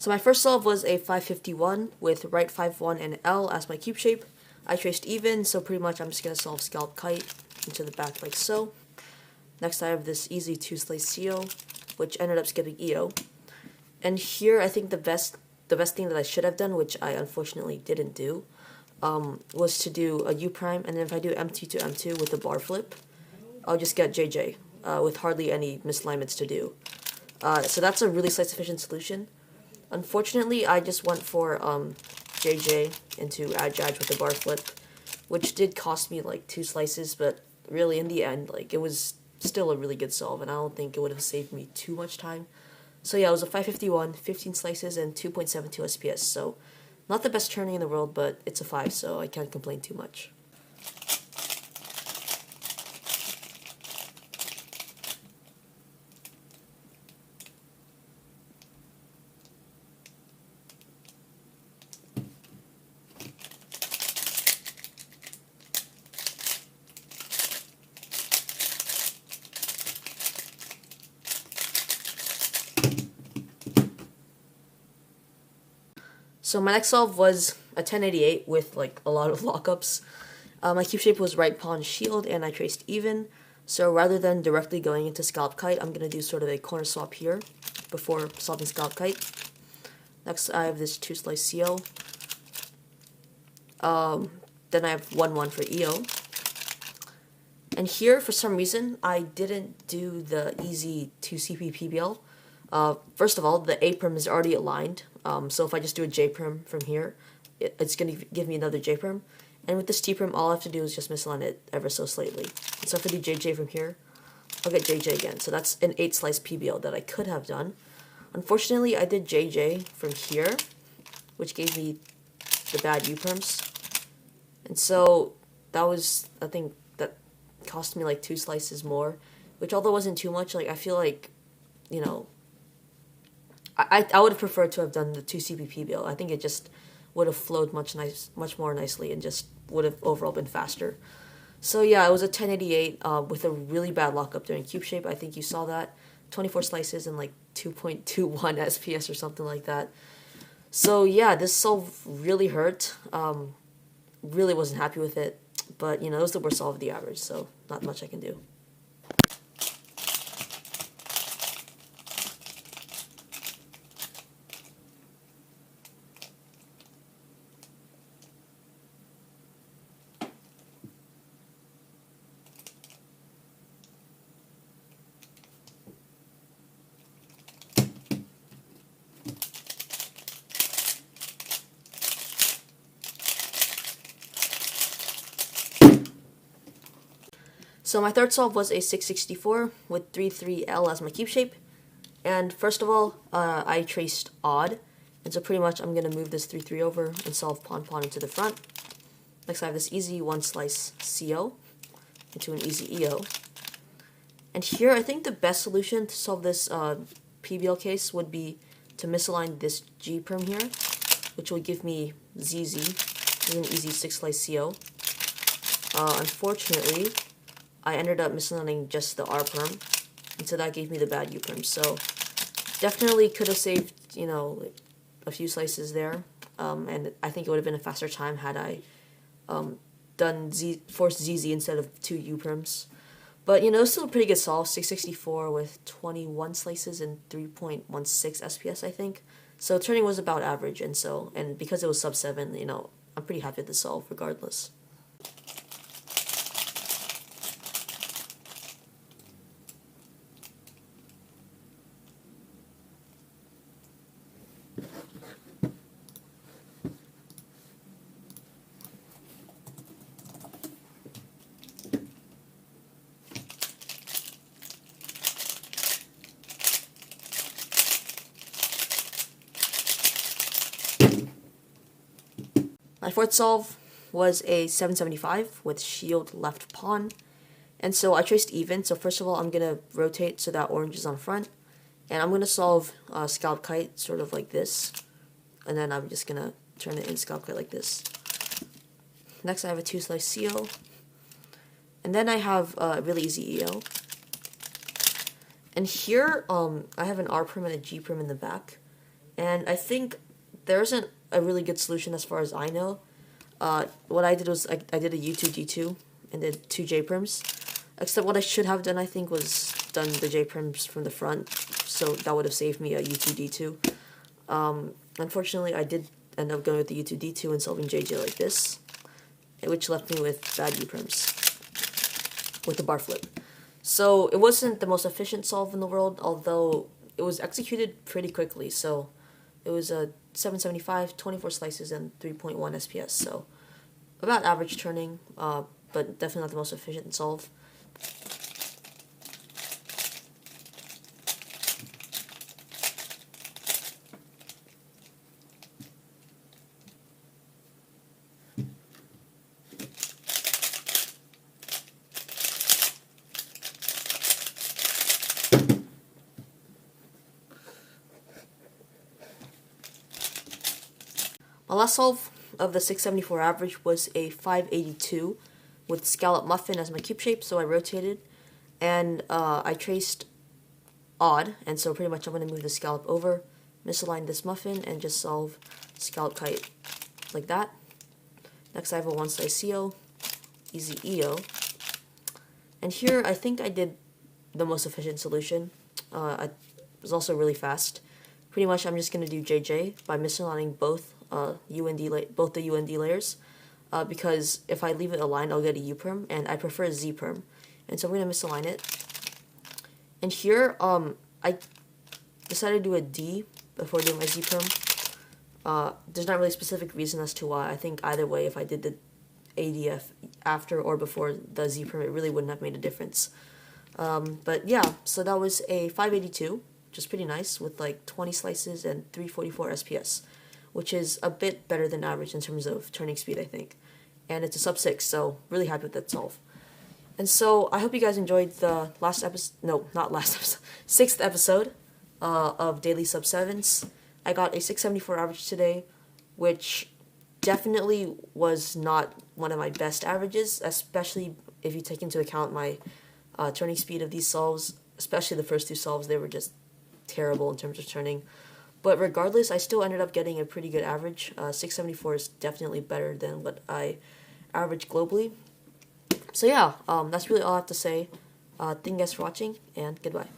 So my first solve was a 551 with right 5-1 and L as my cube shape. I traced even, so pretty much I'm just going to solve scallop kite into the back like so. Next I have this easy 2-slice CO, which ended up skipping EO. And here I think the best thing that I should have done, which I unfortunately didn't do, was to do a U prime, and then if I do M2 to M2 with the bar flip, I'll just get JJ with hardly any misalignments to do. So that's a really slice efficient solution. Unfortunately, I just went for JJ into Adjaj with the bar flip, which did cost me like 2 slices, but really in the end, like, it was still a really good solve, and I don't think it would have saved me too much time. So yeah, it was a 551, 15 slices, and 2.72 SPS, so not the best turning in the world, but it's a 5, so I can't complain too much. So my next solve was a 1088 with like a lot of lockups. My cube shape was right pawn shield, and I traced even. So rather than directly going into scallop kite, I'm going to do sort of a corner swap here before solving scallop kite. Next I have this 2-slice CO. Then I have 1-1 for EO. And here, for some reason, I didn't do the easy 2CP PBL. First of all, the A perm is already aligned, so if I just do a J perm from here, it's going to give me another J perm. And with this T perm, all I have to do is just misalign it ever so slightly. So if I do JJ from here, I'll get JJ again. So that's an 8-slice PBL that I could have done. Unfortunately, I did JJ from here, which gave me the bad U perms. And so that was, I think, that cost me like 2 slices more, which although wasn't too much, like, I feel like, you know, I would have preferred to have done the 2CP PBL. I think it just would have flowed much more nicely, and just would have overall been faster. So yeah, it was a 1088 with a really bad lockup during cube shape. I think you saw that. 24 slices and like 2.21 SPS or something like that. So yeah, this solve really hurt. Really wasn't happy with it. But, you know, it was the worst solve of the average, so not much I can do. So my third solve was a 664 with 3-3L as my cube shape. And first of all, I traced odd. And so pretty much I'm going to move this 3-3 over and solve pawn-pawn into the front. Next I have this easy 1-slice CO into an easy EO. And here I think the best solution to solve this PBL case would be to misalign this G perm here, which will give me ZZ. This is an easy 6-slice CO. Unfortunately, I ended up misaligning just the R perm, and so that gave me the bad U perm. So definitely could have saved, you know, a few slices there, and I think it would have been a faster time had I forced ZZ instead of 2 U perms. But, you know, it's still a pretty good solve, 664 with 21 slices and 3.16 SPS, I think. So turning was about average, and because it was sub-7, you know, I'm pretty happy with the solve regardless. My fourth solve was a 775 with shield left pawn, and so I traced even. So first of all, I'm going to rotate so that orange is on front, and I'm going to solve scallop kite sort of like this, and then I'm just going to turn it in scallop kite like this. Next I have a 2-slice CO, and then I have a really easy EO. And here I have an R perm and a G perm in the back, And I think there isn't a really good solution as far as I know. What I did was I did a U2D2 and did 2 J-perms. Except what I should have done, I think, was done the J-perms from the front, so that would have saved me a U2D2. Unfortunately, I did end up going with the U2D2 and solving JJ like this, which left me with bad U-perms with the bar flip. So it wasn't the most efficient solve in the world, although it was executed pretty quickly. So it was a 775, 24 slices, and 3.1 SPS. So about average turning, but definitely not the most efficient solve. My last solve of the 674 average was a 582 with scallop muffin as my cube shape, so I rotated, and I traced odd, and so pretty much I'm going to move the scallop over, misalign this muffin, and just solve scallop kite like that. Next I have a one slice CO, easy EO, and here I think I did the most efficient solution. It was also really fast. Pretty much I'm just going to do JJ by misaligning both both the UND layers, because if I leave it aligned I'll get a U-perm, and I prefer a Z-perm, and so I'm going to misalign it. And here I decided to do a D before doing my Z-perm. There's not really a specific reason as to why. I think either way, if I did the ADF after or before the Z-perm, it really wouldn't have made a difference. But yeah, so that was a 582, which is pretty nice, with like 20 slices and 344 SPS, which is a bit better than average in terms of turning speed, I think. And it's a sub-6, so really happy with that solve. And so I hope you guys enjoyed the last episode, no, not last episode, 6th episode of Daily Sub-7s. I got a 674 average today, which definitely was not one of my best averages, especially if you take into account my turning speed of these solves, especially the first 2 solves. They were just terrible in terms of turning. But regardless, I still ended up getting a pretty good average. 674 is definitely better than what I average globally. So yeah, that's really all I have to say. Thank you guys for watching, and goodbye.